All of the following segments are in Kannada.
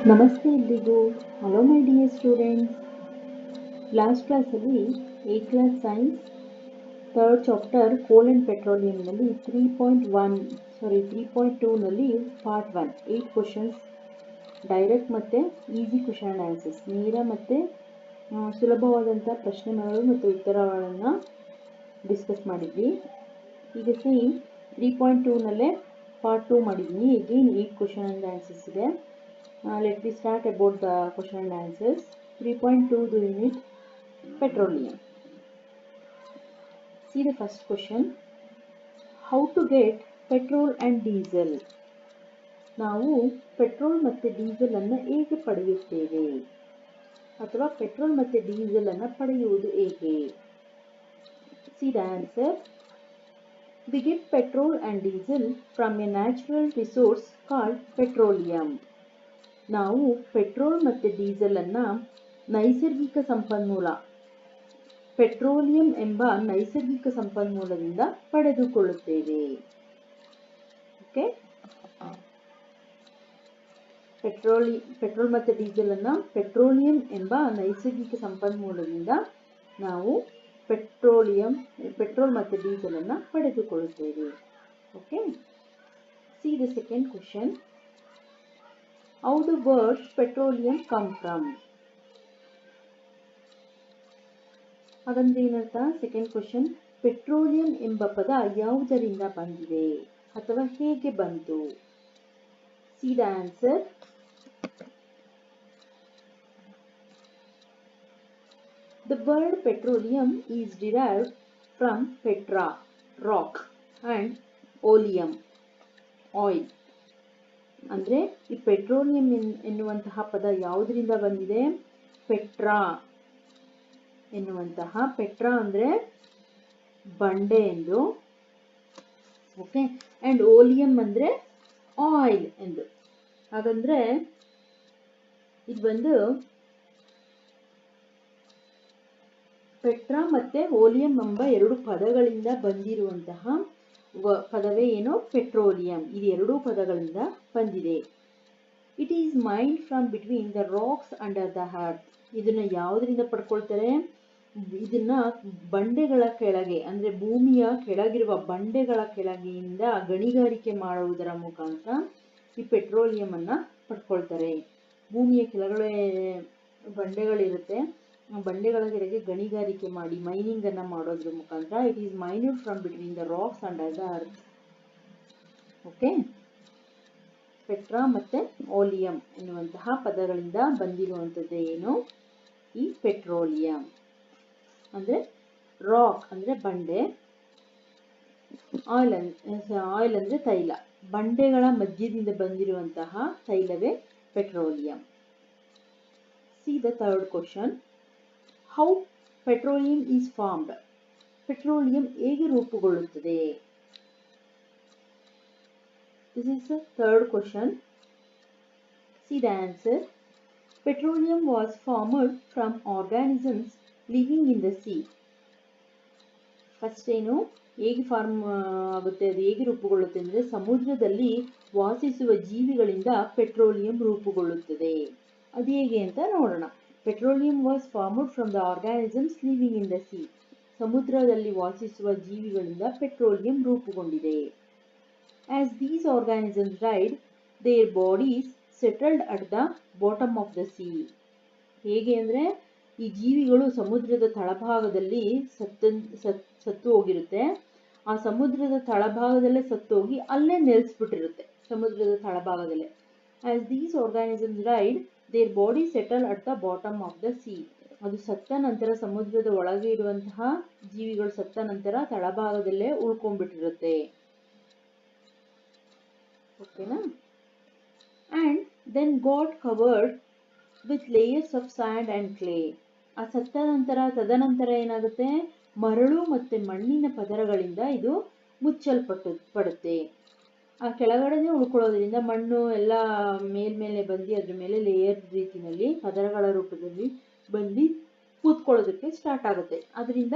ನಮಸ್ತೆ ಎಲ್ರಿಗೂ. Hello my dear students. Last ಕ್ಲಾಸಲ್ಲಿ 8th class science third chapter ಕೋಲ್ ಆ್ಯಂಡ್ ಪೆಟ್ರೋಲಿಯಂನಲ್ಲಿ 3.2ನಲ್ಲಿ ಪಾರ್ಟ್ 1 8 ಕ್ವಶನ್ಸ್ ಡೈರೆಕ್ಟ್ ಮತ್ತು ಈಸಿ ಕ್ವಶನ್ ಆ್ಯಂಡ್ ಆನ್ಸರ್ಸ್, ನೇರ ಮತ್ತು ಸುಲಭವಾದಂಥ ಪ್ರಶ್ನೆಗಳು ಮತ್ತು ಉತ್ತರಗಳನ್ನು ಡಿಸ್ಕಸ್ ಮಾಡಿದ್ವಿ. ಈಗ ಸೇಮ್ 3.2ನಲ್ಲೇ ಪಾರ್ಟ್ 2 ಮಾಡಿದ್ವಿ. ಎಗೇನ್ 8 ಕ್ವಶನ್ ಆ್ಯಂಡ್ ಆನ್ಸರ್ಸ್ ಇದೆ. Let me start about the question and answers. 3.2 the unit petroleum. See the first question. How to get petrol and diesel? ನಾವು ಪೆಟ್ರೋಲ್ ಮತ್ತು ಡೀಸೆಲ್ ಅನ್ನು ಹೇಗೆ ಪಡೆಯುತ್ತೇವೆ ಅಥವಾ ಪೆಟ್ರೋಲ್ ಮತ್ತು ಡೀಸೆಲ್ ಅನ್ನು ಪಡೆಯುವುದು ಹೇಗೆ? See the answer. We get petrol and diesel from a natural resource called petroleum. ನಾವು ಪೆಟ್ರೋಲ್ ಮತ್ತು ಡೀಸೆಲ್ ಅನ್ನು ನೈಸರ್ಗಿಕ ಸಂಪನ್ಮೂಲ ಪೆಟ್ರೋಲಿಯಂ ಎಂಬ ನೈಸರ್ಗಿಕ ಸಂಪನ್ಮೂಲದಿಂದ ಪಡೆದುಕೊಳ್ಳುತ್ತೇವೆ. ಓಕೆ, ಪೆಟ್ರೋಲ್ ಮತ್ತು ಡೀಸೆಲ್ ಅನ್ನು ಪೆಟ್ರೋಲಿಯಂ ಎಂಬ ನೈಸರ್ಗಿಕ ಸಂಪನ್ಮೂಲದಿಂದ ನಾವು ಪೆಟ್ರೋಲ್ ಮತ್ತು ಡೀಸೆಲ್ ಅನ್ನು ಪಡೆದುಕೊಳ್ಳುತ್ತೇವೆ. Okay, C the second question. How the word petroleum come from? ಹಾಗಂದ್ರೆ ಏನರ್ಥ? ಸೆಕೆಂಡ್ ಕ್ವೆಶ್ಚನ್, ಪೆಟ್ರೋಲಿಯಂ ಎಂಬ ಪದ ಯಾವುದರಿಂದ ಬಂದಿದೆ ಅಥವಾ ಹೇಗೆ ಬಂತು? See the answer. The word petroleum is derived from petra, rock, and oleum, oil. ಅಂದರೆ ಈ ಪೆಟ್ರೋಲಿಯಂ ಎನ್ನುವಂತಹ ಪದ ಯಾವುದರಿಂದ ಬಂದಿದೆ? ಪೆಟ್ರಾ ಎನ್ನುವಂತಹ, ಪೆಟ್ರಾ ಅಂದರೆ ಬಂಡೆ ಎಂದು, ಓಕೆ, ಆ್ಯಂಡ್ ಓಲಿಯಂ ಅಂದರೆ ಆಯಿಲ್ ಎಂದು. ಹಾಗಂದ್ರೆ ಇದು ಬಂದು ಪೆಟ್ರಾ ಮತ್ತು ಓಲಿಯಂ ಎಂಬ ಎರಡು ಪದಗಳಿಂದ ಬಂದಿರುವಂತಹ ಪದವೇ ಏನು? ಪೆಟ್ರೋಲಿಯಂ. ಇದು ಎರಡೂ ಪದಗಳಿಂದ ಬಂದಿದೆ. It is mined from between the rocks under the earth. ಇದನ್ನ ಯಾವುದರಿಂದ ಪಡ್ಕೊಳ್ತಾರೆ? ಇದನ್ನ ಬಂಡೆಗಳ ಕೆಳಗೆ, ಅಂದ್ರೆ ಭೂಮಿಯ ಕೆಳಗಿರುವ ಬಂಡೆಗಳ ಕೆಳಗೆಯಿಂದ ಗಣಿಗಾರಿಕೆ ಮಾಡುವುದರ ಮುಖಾಂತರ ಈ ಪೆಟ್ರೋಲಿಯಂ ಅನ್ನ ಪಡ್ಕೊಳ್ತಾರೆ. ಭೂಮಿಯ ಕೆಳಗಡೆ ಬಂಡೆಗಳಿರುತ್ತೆ, ಬಂಡೆಗಳ ಕೆಳಗೆ ಗಣಿಗಾರಿಕೆ ಮಾಡಿ ಮೈನಿಂಗ್ ಅನ್ನ ಮಾಡೋದ್ರ ಮುಖಾಂತರ it is mined from between the rocks under the earth. Okay, ಪೆಟ್ರಾ ಮತ್ತೆ ಓಲಿಯಂ ಎನ್ನುವಂತಹ ಪದಗಳಿಂದ ಬಂದಿರುವಂಥದ್ದು ಏನು? ಈ ಪೆಟ್ರೋಲಿಯಂ. ಅಂದ್ರೆ ರಾಕ್ ಅಂದ್ರೆ ಬಂಡೆ, ಆಯಿಲ್ ಅಂದ್ರೆ ತೈಲ. ಬಂಡೆಗಳ ಮಧ್ಯದಿಂದ ಬಂದಿರುವಂತಹ ತೈಲವೇ petroleum. See the third question. How petroleum is formed? Petroleum ಹೇಗೆ ರೂಪುಗೊಳ್ಳುತ್ತದೆ? This is the third question. See the answer. Petroleum was formed from organisms living in the sea. First ಏನು, ಹೇಗೆ ಫಾರ್ಮ್ ಆಗುತ್ತೆ, ಅದು ಹೇಗೆ ರೂಪುಗೊಳ್ಳುತ್ತೆ ಅಂದರೆ ಸಮುದ್ರದಲ್ಲಿ ವಾಸಿಸುವ ಜೀವಿಗಳಿಂದ ಪೆಟ್ರೋಲಿಯಂ ರೂಪುಗೊಳ್ಳುತ್ತದೆ. ಅದು ಹೇಗೆ ಅಂತ ನೋಡೋಣ. Petroleum was formed from the organisms living in the C. ಸಮುದ್ರದಲ್ಲಿ ವಾಸಿಸುವ ಜೀವಿಗಳಿಂದ ಪೆಟ್ರೋಲಿಯಂ ರೂಪುಗೊಂಡಿದೆ. As these organisms died, their bodies settled at the bottom of the sea. ಹೇಗೆ ಅಂದರೆ ಈ ಜೀವಿಗಳು ಸಮುದ್ರದ ತಳಭಾಗದಲ್ಲಿ ಸತ್ತು ಹೋಗಿರುತ್ತೆ. ಆ ಸಮುದ್ರದ ತಳಭಾಗದಲ್ಲೇ ಸತ್ತು ಹೋಗಿ ಅಲ್ಲೇ ನೆಲೆಸ್ಬಿಟ್ಟಿರುತ್ತೆ, ಸಮುದ್ರದ ತಳಭಾಗದಲ್ಲೇ. As these organisms died, their bodies settled at the bottom of the sea. ಅದು ಸತ್ತ ನಂತರ, ಸಮುದ್ರದ ಒಳಗೆ ಇರುವಂತಹ ಜೀವಿಗಳು ಸತ್ತ ನಂತರ ತಳಭಾಗದಲ್ಲೇ ಉಳ್ಕೊಂಡ್ಬಿಟ್ಟಿರುತ್ತೆ. ಓಕೆನಾ? and then got covered with layers of sand and clay. ಆ ಸತ್ತ ನಂತರ, ತದನಂತರ ಏನಾಗುತ್ತೆ? ಮರಳು ಮತ್ತೆ ಮಣ್ಣಿನ ಪದರಗಳಿಂದ ಇದು ಮುಚ್ಚಲ್ಪಡುತ್ತೆ. ಆ ಕೆಳಗಡೆನೆ ಉಳ್ಕೊಳ್ಳೋದ್ರಿಂದ ಮಣ್ಣು ಎಲ್ಲ ಮೇಲ್ಮೇಲೆ ಬಂದು ಅದ್ರ ಮೇಲೆ ಲೇಯರ್ ರೀತಿಯಲ್ಲಿ ಪದರಗಳ ರೂಪದಲ್ಲಿ ಬಂದು ಕೂತ್ಕೊಳ್ಳೋದಕ್ಕೆ ಸ್ಟಾರ್ಟ್ ಆಗುತ್ತೆ. ಅದರಿಂದ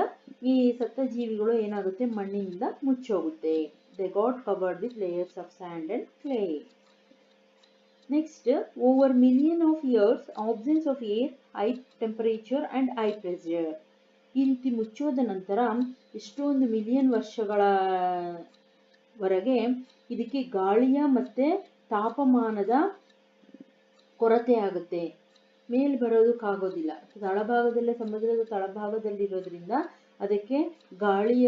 ಈ ಸತ್ತ ಜೀವಿಗಳು ಏನಾಗುತ್ತೆ? ಮಣ್ಣಿನಿಂದ ಮುಚ್ಚೋಗುತ್ತೆ. They got covered with layers of sand and clay. Next, over million of years, absence of air, high temperature and high pressure. ಈ ರೀತಿ ಮುಚ್ಚೋದ ನಂತರ ಎಷ್ಟೊಂದು ಮಿಲಿಯನ್ ವರ್ಷಗಳವರೆಗೆ ಇದಕ್ಕೆ ಗಾಳಿಯ ಮತ್ತೆ ತಾಪಮಾನದ ಕೊರತೆ ಆಗುತ್ತೆ. ಮೇಲ್ ಬರೋದಕ್ಕಾಗೋದಿಲ್ಲ. ತಳಭಾಗದಲ್ಲೇ ಸಮುದ್ರದ ತಳಭಾಗದಲ್ಲಿರೋದ್ರಿಂದ ಅದಕ್ಕೆ ಗಾಳಿಯ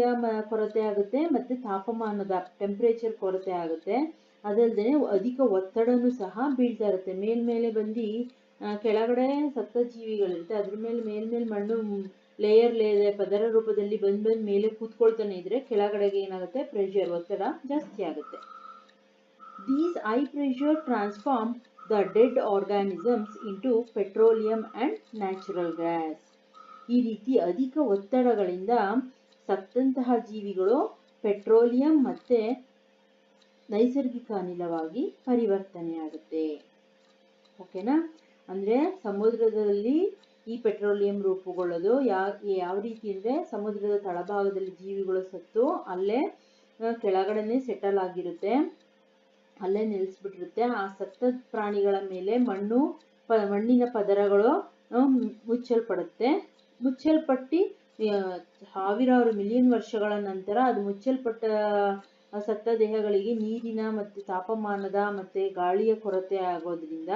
ಕೊರತೆ ಆಗುತ್ತೆ ಮತ್ತೆ ತಾಪಮಾನದ ಟೆಂಪರೇಚರ್ ಕೊರತೆ ಆಗುತ್ತೆ. ಅದಲ್ಲದೆ ಅಧಿಕ ಒತ್ತಡನೂ ಸಹ ಬೀಳ್ತಾ ಇರುತ್ತೆ. ಮೇಲ್ಮೇಲೆ ಬಂದು ಕೆಳಗಡೆ ಸತ್ತ ಜೀವಿಗಳಿರುತ್ತೆ, ಅದ್ರ ಮೇಲ್ಮೇಲೆ ಮಣ್ಣು ಲೇಯರ್ ಪದರ ರೂಪದಲ್ಲಿ ಬಂದ್ ಮೇಲೆ ಕೂತ್ಕೊಳ್ತಾನೆ ಇದ್ರೆ ಕೆಳಗಡೆಗೆ ಏನಾಗುತ್ತೆ, ಪ್ರೆಷರ್ ಒತ್ತಡ ಜಾಸ್ತಿ ಆಗುತ್ತೆ. These high pressure transform the dead organisms into petroleum and natural gas. ಈ ರೀತಿ ಅಧಿಕ ಒತ್ತಡಗಳಿಂದ ಸತ್ತಂತಹ ಜೀವಿಗಳು ಪೆಟ್ರೋಲಿಯಂ ಮತ್ತೆ ನೈಸರ್ಗಿಕ ಅನಿಲವಾಗಿ ಪರಿವರ್ತನೆಯಾಗುತ್ತೆ. ಓಕೆನಾ? ಅಂದ್ರೆ ಸಮುದ್ರದಲ್ಲಿ ಈ ಪೆಟ್ರೋಲಿಯಂ ರೂಪುಗೊಳ್ಳೋದು ಯಾವ ರೀತಿ ಅಂದ್ರೆ ಸಮುದ್ರದ ತಳಭಾಗದಲ್ಲಿ ಜೀವಿಗಳು ಸತ್ತು ಅಲ್ಲೇ ಕೆಳಗಡೆನೆ ಸೆಟಲ್ ಆಗಿರುತ್ತೆ, ಅಲ್ಲೇ ನಿಲ್ಲಿಸ್ಬಿಟ್ಟಿರುತ್ತೆ. ಆ ಸತ್ತ ಪ್ರಾಣಿಗಳ ಮೇಲೆ ಮಣ್ಣಿನ ಪದರಗಳು ಮುಚ್ಚಲ್ಪಟ್ಟು ಸಾವಿರಾರು ಮಿಲಿಯನ್ ವರ್ಷಗಳ ನಂತರ ಅದು ಮುಚ್ಚಲ್ಪಟ್ಟ ಸತ್ತ ದೇಹಗಳಿಗೆ ನೀರಿನ ಮತ್ತು ತಾಪಮಾನದ ಮತ್ತೆ ಗಾಳಿಯ ಕೊರತೆ ಆಗೋದ್ರಿಂದ,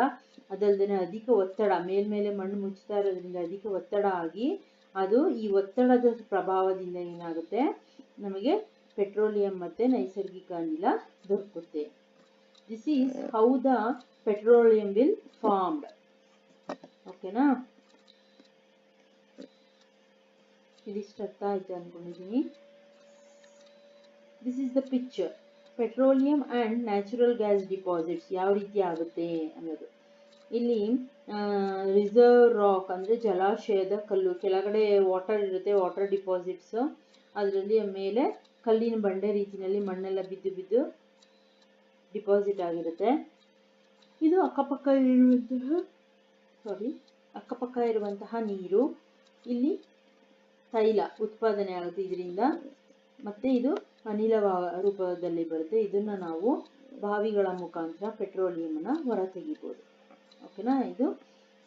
ಅದಲ್ಲದೆ ಅಧಿಕ ಒತ್ತಡ ಮೇಲ್ಮೇಲೆ ಮಣ್ಣು ಮುಚ್ಚುತ್ತಾ ಇರೋದ್ರಿಂದ ಅಧಿಕ ಒತ್ತಡ ಆಗಿ ಅದು ಈ ಒತ್ತಡದ ಪ್ರಭಾವದಿಂದ ಏನಾಗುತ್ತೆ, ನಮಗೆ ಪೆಟ್ರೋಲಿಯಂ ಮತ್ತೆ ನೈಸರ್ಗಿಕ ಅನಿಲ ದೊರಕುತ್ತೆ. This is how the petroleum will formed. ಓಕೆನಾ? ಇದಿಷ್ಟು ಅರ್ಥ ಆಯ್ತು ಅನ್ಕೊಂಡಿದ್ದೀನಿ. This is the picture. Petroleum and natural gas deposits ಯಾವ ರೀತಿ ಆಗುತ್ತೆ ಅನ್ನೋದು. ಇಲ್ಲಿ ರಿಸರ್ವ್ ರಾಕ್ ಅಂದ್ರೆ ಜಲಾಶಯದ ಕಲ್ಲು, ಕೆಳಗಡೆ ವಾಟರ್ ಇರುತ್ತೆ, ವಾಟರ್ ಡಿಪಾಸಿಟ್ಸ್, ಅದರಲ್ಲಿ ಮೇಲೆ ಕಲ್ಲಿನ ಬಂಡೆ ರೀತಿಯಲ್ಲಿ ಮಣ್ಣೆಲ್ಲ ಬಿದ್ದು ಡಿಪಾಸಿಟ್ ಆಗಿರುತ್ತೆ. ಇದು ಅಕ್ಕಪಕ್ಕ ಇರುವಂತಹ ನೀರು. ಇಲ್ಲಿ ತೈಲ ಉತ್ಪಾದನೆ ಆಗುತ್ತೆ ಇದರಿಂದ, ಮತ್ತೆ ಇದು ಅನಿಲ ರೂಪದಲ್ಲಿ ಬರುತ್ತೆ. ಇದನ್ನ ನಾವು ಬಾವಿಗಳ ಮುಖಾಂತರ ಪೆಟ್ರೋಲಿಯಂನ ಹೊರ ತೆಗಿಬಹುದು. ಓಕೆನಾ? ಇದು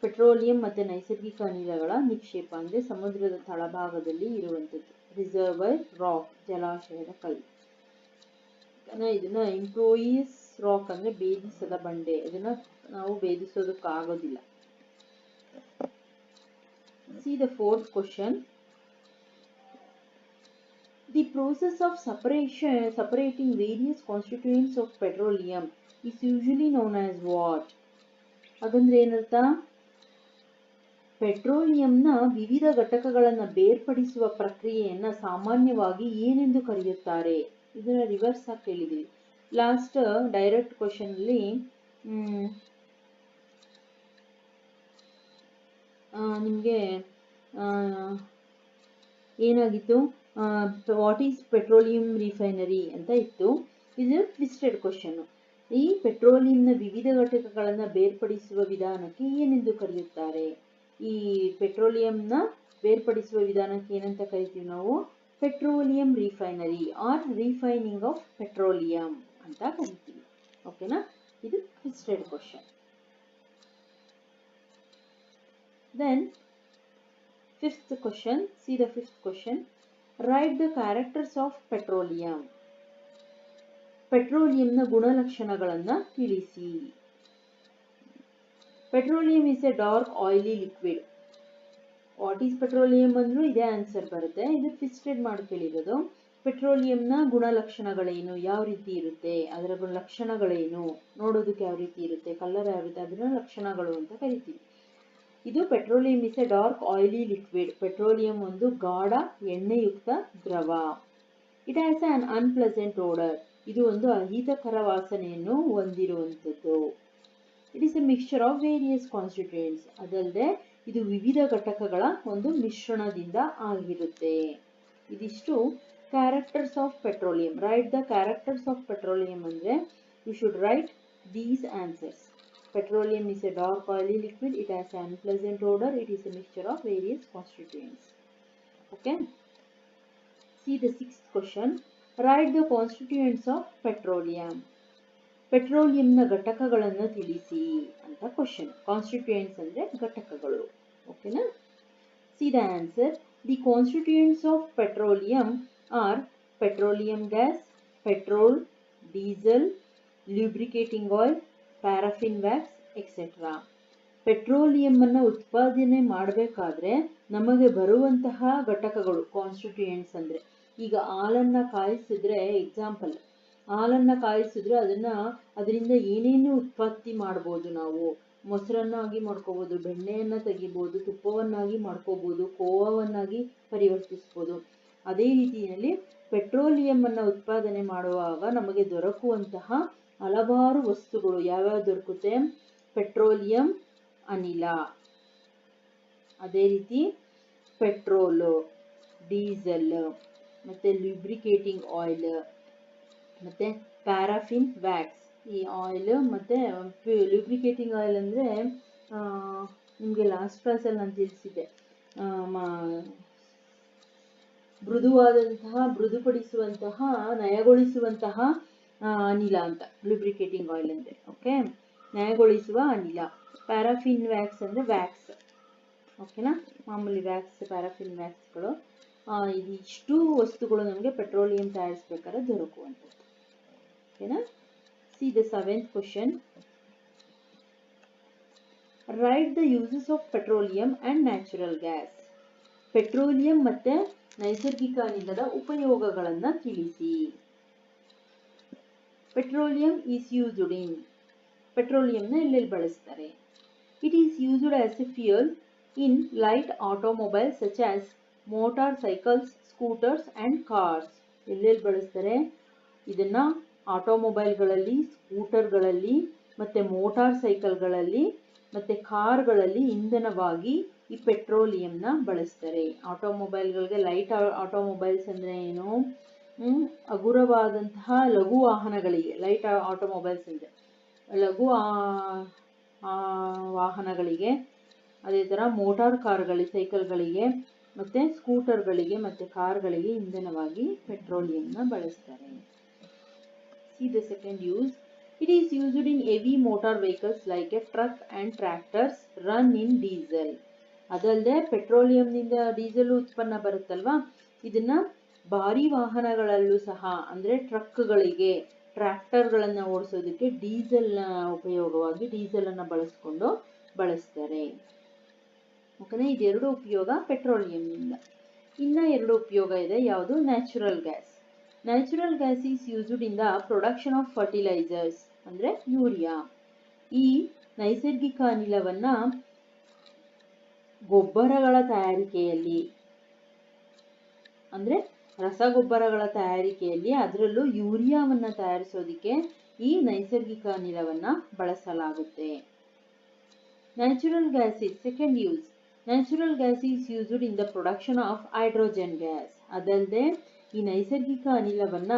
ಪೆಟ್ರೋಲಿಯಂ ಮತ್ತೆ ನೈಸರ್ಗಿಕ ಅನಿಲಗಳ ನಿಕ್ಷೇಪ ಅಂದ್ರೆ ಸಮುದ್ರದ ತಳಭಾಗದಲ್ಲಿ ಇರುವಂತದ್ದು. ರಿಸರ್ವರ್ ರಾಕ್ ಜಲಾಶಯದ ಕಲ್ಲು. ಇದನ್ನ ಇಂಪ್ರೂವೀಸ್ ರಾಕ್ ಅಂದ್ರೆ ಭೇದಿಸದ ಬಂಡೆ, ಇದನ್ನ ನಾವು ಭೇದಿಸೋದಕ್ಕಾಗೋದಿಲ್ಲ. See the fourth question. The process of separating various constituents of petroleum is usually known as what? ಹಾಗಂದ್ರೆ ಏನರ್ಥ? ಪೆಟ್ರೋಲಿಯಂನ ವಿವಿಧ ಘಟಕಗಳನ್ನು ಬೇರ್ಪಡಿಸುವ ಪ್ರಕ್ರಿಯೆಯನ್ನ ಸಾಮಾನ್ಯವಾಗಿ ಏನೆಂದು ಕರೆಯುತ್ತಾರೆ? ಇದನ್ನ ರಿವರ್ಸ್ ಆಗಿ ಕೇಳಿದೀವಿ. ಲಾಸ್ಟ್ ಡೈರೆಕ್ಟ್ ಕ್ವಶನ್ ಅಲ್ಲಿ ನಿಮಗೆ ಏನಾಗಿತ್ತು, ವಾಟ್ ಈಸ್ ಪೆಟ್ರೋಲಿಯಂ ರಿಫೈನರಿ ಅಂತ ಇತ್ತು. ಇದು ಟ್ವಿಸ್ಟೆಡ್ ಕ್ವಶನ್. ಈ ಪೆಟ್ರೋಲಿಯಂನ ವಿವಿಧ ಘಟಕಗಳನ್ನು ಬೇರ್ಪಡಿಸುವ ವಿಧಾನಕ್ಕೆ ಏನೆಂದು ಕರೆಯುತ್ತಾರೆ? ಈ ಪೆಟ್ರೋಲಿಯಂನ ಬೇರ್ಪಡಿಸುವ ವಿಧಾನಕ್ಕೆ ಏನಂತ ಕರಿತೀವಿ ನಾವು? Petroleum refinery or refining of petroleum ಅಂತ ಕರಿತೀವಿ. ಓಕೆನಾ? ಇದು twisted question. Then fifth question, see the fifth question. Write the characters of petroleum. ಪೆಟ್ರೋಲಿಯಂನ ಗುಣಲಕ್ಷಣಗಳನ್ನು ತಿಳಿಸಿ. Petroleum is a dark oily liquid. What is petroleum ಅಂದ್ರೂ ಇದೇ ಆನ್ಸರ್ ಬರುತ್ತೆ. ಇದು ಟ್ವಿಸ್ಟೆಡ್ ಮಾಡಿ ಕೇಳಿರೋದು. ಪೆಟ್ರೋಲಿಯಂನ ಗುಣಲಕ್ಷಣಗಳೇನು, ಯಾವ ರೀತಿ ಇರುತ್ತೆ, ಅದರ ಲಕ್ಷಣಗಳೇನು, ನೋಡೋದಕ್ಕೆ ಯಾವ ರೀತಿ ಇರುತ್ತೆ, ಕಲರ್ ಯಾವ ರೀತಿ, ಅದನ್ನ ಲಕ್ಷಣಗಳು ಅಂತ ಕರಿತೀವಿ. ಇದು petroleum is a dark oily liquid. Petroleum ಒಂದು ಗಾಢ ಎಣ್ಣೆಯುಕ್ತ ದ್ರವ. It has an unpleasant odour. ಇದು ಒಂದು ಅಹಿತಕರ ವಾಸನೆಯನ್ನು ಹೊಂದಿರುವಂಥದ್ದು. It is a mixture of various constituents. ಅದಲ್ಲದೆ ಇದು ವಿವಿಧ ಘಟಕಗಳ ಒಂದು ಮಿಶ್ರಣದಿಂದ ಆಗಿರುತ್ತೆ. ಇದಿಷ್ಟು characters of petroleum. Write the characters of petroleum ಅಂದ್ರೆ you should write these answers. Petroleum is a dark oily liquid. It has an unpleasant odor. It is a mixture of various constituents. Okay. See the sixth question. Write the constituents of petroleum. ಪೆಟ್ರೋಲಿಯಂನ ಘಟಕಗಳನ್ನು ತಿಳಿಸಿ ಅಂತ ಕ್ವಶನ್. ಕಾನ್ಸ್ಟಿಟ್ಯೂಯೆಂಟ್ಸ್ ಅಂದ್ರೆ ಘಟಕಗಳು. ಓಕೆನಾ? See the answer. The constituents of petroleum are petroleum gas, petrol, diesel, lubricating oil, paraffin wax, etc. Petroleum ಅನ್ನು ಉತ್ಪಾದನೆ ಮಾಡಬೇಕಾದ್ರೆ ನಮಗೆ ಬರುವಂತಹ ಘಟಕಗಳು ಕಾನ್ಸ್ಟಿಟ್ಯೂಯೆಂಟ್ಸ್ ಅಂದ್ರೆ, ಈಗ ಹಾಲನ್ನ ಕಾಯಿಸಿದ್ರೆ ಎಕ್ಸಾಂಪಲ್, ಹಾಲನ್ನ ಕಾಯಿಸಿದ್ರೆ ಅದರಿಂದ ಏನೇನು ಉತ್ಪತ್ತಿ ಮಾಡ್ಬೋದು ನಾವು, ಮೊಸರನ್ನಾಗಿ ಮಾಡ್ಕೋಬಹುದು, ಬೆಣ್ಣೆಯನ್ನ ತೆಗಿಬಹುದು, ತುಪ್ಪವನ್ನಾಗಿ ಮಾಡ್ಕೋಬಹುದು, ಕೋವವನ್ನಾಗಿ ಪರಿವರ್ತಿಸಬಹುದು. ಅದೇ ರೀತಿಯಲ್ಲಿ ಪೆಟ್ರೋಲಿಯಂ ಅನ್ನ ಉತ್ಪಾದನೆ ಮಾಡುವಾಗ ನಮಗೆ ದೊರಕುವಂತಹ ಹಲವಾರು ವಸ್ತುಗಳು ಯಾವ್ಯಾವ ದೊರಕುತ್ತೆ? ಪೆಟ್ರೋಲಿಯಂ ಅನಿಲ, ಅದೇ ರೀತಿ ಪೆಟ್ರೋಲು, ಡೀಸೆಲ್, ಮತ್ತೆ ಲ್ಯೂಬ್ರಿಕೇಟಿಂಗ್ ಆಯಿಲ್, ಮತ್ತೆ ಪ್ಯಾರಾಫಿನ್ ವ್ಯಾಕ್ಸ್. ಈ ಆಯಿಲ್ ಮತ್ತೆ ಲ್ಯೂಬ್ರಿಕೇಟಿಂಗ್ ಆಯಿಲ್ ಅಂದ್ರೆ ನಿಮಗೆ ಲಾಸ್ಟ್ ಕ್ಲಾಸಲ್ಲಿ ನಾನು ತಿಳಿಸಿದ್ದೆ, ಮೃದುಪಡಿಸುವಂತಹ, ನಯಗೊಳಿಸುವಂತಹ ಅನಿಲ ಅಂತ ಲ್ಯೂಬ್ರಿಕೇಟಿಂಗ್ ಆಯಿಲ್ ಅಂದ್ರೆ. ಓಕೆ, ನಯಗೊಳಿಸುವ ಅನಿಲ. ಪ್ಯಾರಾಫಿನ್ ವ್ಯಾಕ್ಸ್ ಅಂದ್ರೆ ವ್ಯಾಕ್ಸ್. ಓಕೆನಾ? ಮಾಮೂಲಿ ವ್ಯಾಕ್ಸ್, ಪ್ಯಾರಾಫಿನ್ ವ್ಯಾಕ್ಸ್ಗಳು. ಇದಿಷ್ಟು ವಸ್ತುಗಳು ನಮಗೆ ಪೆಟ್ರೋಲಿಯಂ ತಯಾರಿಸಬೇಕಾದ್ರೆ ದೊರಕುವಂಥದ್ದು. ಓಕೆನಾ? See the 7th question. Write the uses of petroleum and natural gas. ಪೆಟ್ರೋಲಿಯಂ ಮತ್ತೆ ನೈಸರ್ಗಿಕ ಅನಿಲದ ಉಪಯೋಗಗಳನ್ನ ತಿಳಿಸಿ. Petroleum is used in. ಪೆಟ್ರೋಲಿಯಂನ ಎಲ್ಲೆಲ್ಲಿ ಬಳಸ್ತಾರೆ? It is used as a fuel in light automobiles such as motorcycles, scooters and cars. ಎಲ್ಲೆಲ್ಲಿ ಬಳಸ್ತಾರೆ? ಇದನ್ನ ಆಟೋಮೊಬೈಲ್ಗಳಲ್ಲಿ, ಸ್ಕೂಟರ್ಗಳಲ್ಲಿ, ಮತ್ತೆ ಮೋಟಾರ್ ಸೈಕಲ್ಗಳಲ್ಲಿ, ಮತ್ತೆ ಕಾರ್ಗಳಲ್ಲಿ ಇಂಧನವಾಗಿ ಈ ಪೆಟ್ರೋಲಿಯಂನ ಬಳಸ್ತಾರೆ. ಆಟೋಮೊಬೈಲ್ಗಳಿಗೆ, ಲೈಟ್ ಆಟೋಮೊಬೈಲ್ಸ್ ಅಂದ್ರೆ ಏನು? ಹಗುರವಾದಂತಹ ಲಘು ವಾಹನಗಳಿಗೆ ಲೈಟ್ ಆಟೋಮೊಬೈಲ್ಸ್ ಅಂದ್ರೆ ಲಘು ವಾಹನಗಳಿಗೆ, ಅದೇ ತರ ಮೋಟಾರ್ ಕಾರ್ಗಳಿಗೆ, ಸೈಕಲ್ಗಳಿಗೆ, ಮತ್ತೆ ಸ್ಕೂಟರ್ಗಳಿಗೆ, ಮತ್ತೆ ಕಾರ್ಗಳಿಗೆ ಇಂಧನವಾಗಿ ಪೆಟ್ರೋಲಿಯಂನ ಬಳಸ್ತಾರೆ. See the second use. It is used in heavy motor vehicles like a truck and tractors run in diesel. ಅದಲ್ಲದೆ ಪೆಟ್ರೋಲಿಯಂನಿಂದ ಡೀಸೆಲ್ ಉತ್ಪನ್ನ ಬರುತ್ತಲ್ವಾ, ಇದನ್ನ ಭಾರಿ ವಾಹನಗಳಲ್ಲೂ ಸಹ, ಅಂದ್ರೆ ಟ್ರಕ್ಗಳಿಗೆ, ಟ್ರ್ಯಾಕ್ಟರ್ಗಳನ್ನ ಓಡಿಸೋದಕ್ಕೆ ಡೀಸೆಲ್ನ ಉಪಯೋಗವಾಗಿ ಡೀಸೆಲ್ ಅನ್ನ ಬಳಸ್ತಾರೆ. ಓಕೆನಾ? ಇದೆರಡು ಉಪಯೋಗ ಪೆಟ್ರೋಲಿಯಂನಿಂದ. ಇನ್ನ ಎರಡು ಉಪಯೋಗ ಇದೆ. ಯಾವುದು? Natural gas. Natural gas is used in the production of fertilisers ಅಂದ್ರೆ ಯೂರಿಯಾ. ಈ ನೈಸರ್ಗಿಕ ಅನಿಲವನ್ನ ಗೊಬ್ಬರಗಳ ತಯಾರಿಕೆಯಲ್ಲಿ, ಅಂದ್ರೆ ರಸಗೊಬ್ಬರಗಳ ತಯಾರಿಕೆಯಲ್ಲಿ, ಅದರಲ್ಲೂ ಯೂರಿಯಾವನ್ನ ತಯಾರಿಸೋದಿಕ್ಕೆ ಈ ನೈಸರ್ಗಿಕ ಅನಿಲವನ್ನ ಬಳಸಲಾಗುತ್ತೆ. Natural gas is second use. Natural gas is used in the production of hydrogen gas. ಅದಲ್ಲದೆ ಈ ನೈಸರ್ಗಿಕ ಅನಿಲವನ್ನ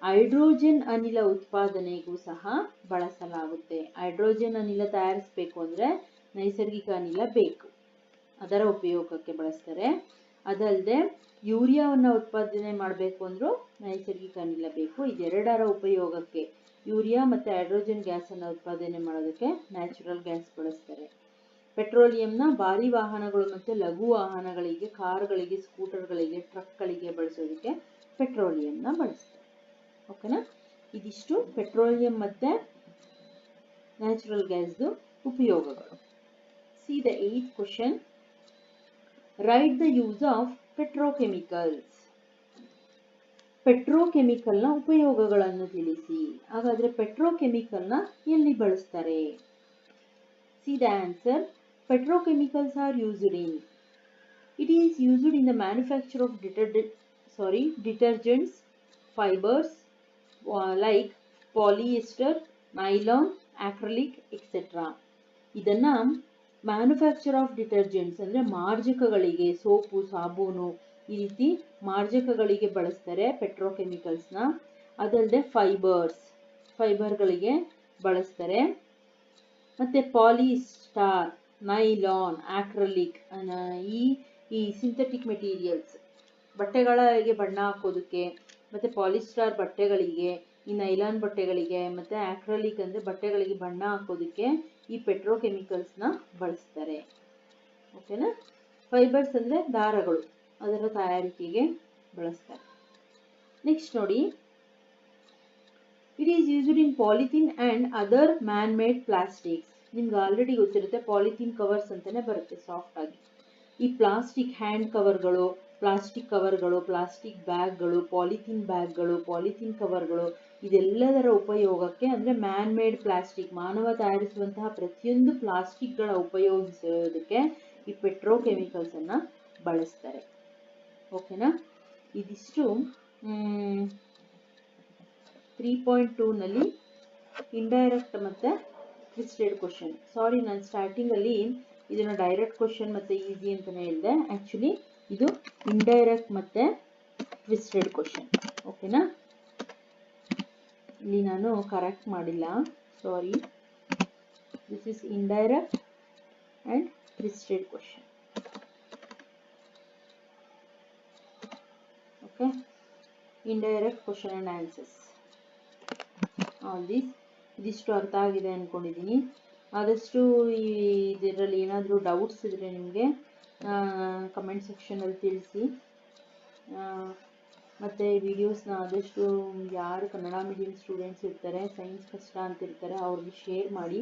ಹೈಡ್ರೋಜನ್ ಅನಿಲ ಉತ್ಪಾದನೆಗೂ ಸಹ ಬಳಸಲಾಗುತ್ತೆ. ಹೈಡ್ರೋಜನ್ ಅನಿಲ ತಯಾರಿಸಬೇಕು ಅಂದ್ರೆ ನೈಸರ್ಗಿಕ ಅನಿಲ ಬೇಕು, ಅದರ ಉಪಯೋಗಕ್ಕೆ ಬಳಸ್ತಾರೆ. ಅದಲ್ಲದೆ ಯೂರಿಯಾವನ್ನ ಉತ್ಪಾದನೆ ಮಾಡಬೇಕು ಅಂದ್ರೂ ನೈಸರ್ಗಿಕ ಅನಿಲ ಬೇಕು. ಇದೆರಡರ ಉಪಯೋಗಕ್ಕೆ, ಯೂರಿಯಾ ಮತ್ತೆ ಹೈಡ್ರೋಜನ್ ಗ್ಯಾಸ್ ಅನ್ನ ಉತ್ಪಾದನೆ ಮಾಡೋದಕ್ಕೆ ನ್ಯಾಚುರಲ್ ಗ್ಯಾಸ್ ಬಳಸ್ತಾರೆ. ಪೆಟ್ರೋಲಿಯಂನ ಭಾರಿ ವಾಹನಗಳು ಮತ್ತೆ ಲಘು ವಾಹನಗಳಿಗೆ, ಕಾರ್ಗಳಿಗೆ, ಸ್ಕೂಟರ್ಗಳಿಗೆ, ಟ್ರಕ್ಗಳಿಗೆ ಬಳಸೋದಕ್ಕೆ ಪೆಟ್ರೋಲಿಯಂನ ಬಳಸ್ತಾರೆ. ಓಕೆನಾ? ಇದಿಷ್ಟು ಪೆಟ್ರೋಲಿಯಂ ಮತ್ತೆ ನ್ಯಾಚುರಲ್ ಗ್ಯಾಸ್ದು ಉಪಯೋಗಗಳು. See the 8th question. Write the use of petrochemicals. ಪೆಟ್ರೋಕೆಮಿಕಲ್ನ ಉಪಯೋಗಗಳನ್ನು ತಿಳಿಸಿ. ಹಾಗಾದ್ರೆ ಪೆಟ್ರೋಕೆಮಿಕಲ್ನ ಎಲ್ಲಿ ಬಳಸ್ತಾರೆ? See the answer. Petrochemicals are used in. It is used in the manufacture of detergents, fibers like polyester, nylon, acrylic, etc. ಇದನ್ನ ಮ್ಯಾನುಫ್ಯಾಕ್ಚರ್ ಆಫ್ ಡಿಟರ್ಜೆಂಟ್ಸ್ ಅಂದ್ರೆ ಮಾರ್ಜಕಗಳಿಗೆ, ಸೋಪು, ಸಾಬೂನು, ಈ ರೀತಿ ಮಾರ್ಜಕಗಳಿಗೆ ಬಳಸ್ತಾರೆ ಪೆಟ್ರೋಕೆಮಿಕಲ್ಸ್ನ. ಅದಲ್ಲದೆ ಫೈಬರ್ಗಳಿಗೆ ಬಳಸ್ತಾರೆ. ಮತ್ತೆ ಪಾಲಿಸ್ಟರ್, ನೈಲಾನ್, ಆಕ್ರಲಿಕ್, ಈ ಸಿಂಥೆಟಿಕ್ ಮೆಟೀರಿಯಲ್ಸ್, ಬಟ್ಟೆಗಳಿಗೆ ಬಣ್ಣ ಹಾಕೋದಕ್ಕೆ, ಮತ್ತೆ ಪಾಲಿಸ್ಟರ್ ಬಟ್ಟೆಗಳಿಗೆ ಈ ನೈಲಾನ್ ಬಟ್ಟೆಗಳಿಗೆ ಮತ್ತು ಆಕ್ರಲಿಕ್ ಅಂದರೆ ಬಟ್ಟೆಗಳಿಗೆ ಬಣ್ಣ ಹಾಕೋದಕ್ಕೆ ಈ ಪೆಟ್ರೋಕೆಮಿಕಲ್ಸ್ನ ಬಳಸ್ತಾರೆ. ಓಕೆನಾ. ಫೈಬರ್ಸ್ ಅಂದರೆ ದಾರಗಳು, ಅದರ ತಯಾರಿಕೆಗೆ ಬಳಸ್ತಾರೆ. ನೆಕ್ಸ್ಟ್ ನೋಡಿ, it is used in polythene and other man made plastics. ನಿಮ್ಗೆ ಆಲ್ರೆಡಿ ಗೊತ್ತಿರುತ್ತೆ, ಪಾಲಿಥೀನ್ ಕವರ್ಸ್ ಅಂತಲೇ ಬರುತ್ತೆ ಸಾಫ್ಟ್ ಆಗಿ. ಈ ಪ್ಲಾಸ್ಟಿಕ್ ಹ್ಯಾಂಡ್ ಕವರ್ಗಳು, ಪ್ಲಾಸ್ಟಿಕ್ ಕವರ್ಗಳು, ಪ್ಲಾಸ್ಟಿಕ್ ಬ್ಯಾಗ್ಗಳು, ಪಾಲಿಥೀನ್ ಕವರ್ಗಳು, ಇದೆಲ್ಲದರ ಉಪಯೋಗಕ್ಕೆ ಅಂದರೆ ಮ್ಯಾನ್ ಮೇಡ್ ಪ್ಲಾಸ್ಟಿಕ್, ಮಾನವ ತಯಾರಿಸುವಂತಹ ಪ್ರತಿಯೊಂದು ಪ್ಲಾಸ್ಟಿಕ್ಗಳ ಉಪಯೋಗಿಸೋದಕ್ಕೆ ಈ ಪೆಟ್ರೋಕೆಮಿಕಲ್ಸನ್ನು ಬಳಸ್ತಾರೆ. ಓಕೆನಾ. ಇದಿಷ್ಟು 3.2ನಲ್ಲಿ ಇಂಡೈರೆಕ್ಟ್ ಮತ್ತು ಟ್ವಿಸ್ಟೆಡ್ ಕ್ವಶನ್. ಸಾರಿ, ನಾನು ಸ್ಟಾರ್ಟಿಂಗಲ್ಲಿ ಇದನ್ನು ಡೈರೆಕ್ಟ್ ಕ್ವಶನ್ ಮತ್ತು ಈಸಿ ಅಂತಲೇ ಹೇಳಿದೆ. ಆ್ಯಕ್ಚುಲಿ ಇದು ಇಂಡೈರೆಕ್ಟ್ ಮತ್ತು ಟ್ವಿಸ್ಟೆಡ್ ಕ್ವಶನ್. ಓಕೆನಾ. ಇಲ್ಲಿ ನಾನು ಕರೆಕ್ಟ್ ಮಾಡಿಲ್ಲ, sorry. This is indirect and twisted question. Okay. Indirect question and answers. ಇದಿಷ್ಟು ಅರ್ಥ ಆಗಿದೆ ಅಂದ್ಕೊಂಡಿದ್ದೀನಿ. ಆದಷ್ಟು ಇದರಲ್ಲಿ ಏನಾದರೂ ಡೌಟ್ಸ್ ಇದ್ದರೆ ನಿಮಗೆ ಕಮೆಂಟ್ ಸೆಕ್ಷನಲ್ಲಿ ತಿಳಿಸಿ. ಮತ್ತು ವಿಡಿಯೋಸ್ನ ಆದಷ್ಟು ಯಾರು ಕನ್ನಡ ಮೀಡಿಯಂ ಸ್ಟೂಡೆಂಟ್ಸ್ ಇರ್ತಾರೆ, ಸೈನ್ಸ್ ಕಷ್ಟ ಅಂತಿರ್ತಾರೆ, ಅವ್ರಿಗೆ ಶೇರ್ ಮಾಡಿ.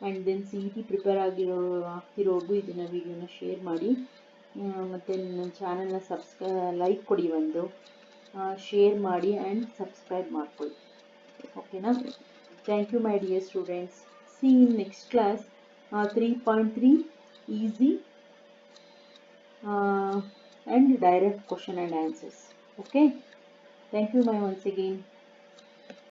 ಆ್ಯಂಡ್ ದೆನ್ CET ಪ್ರಿಪೇರ್ ಆಗ್ತಿರೋರ್ಗೂ ಇದನ್ನು ವಿಡಿಯೋನ ಶೇರ್ ಮಾಡಿ. ಮತ್ತು ನನ್ನ ಚಾನಲ್ನ ಲೈಕ್ ಕೊಡಿ, ಒಂದು ಶೇರ್ ಮಾಡಿ ಆ್ಯಂಡ್ ಸಬ್ಸ್ಕ್ರೈಬ್ ಮಾಡ್ಕೊಳ್ಳಿ. ಓಕೆನಾ. Thank you my dear students. See you in next class, 3.3 easy and direct question and answers. Okay. Thank you once again.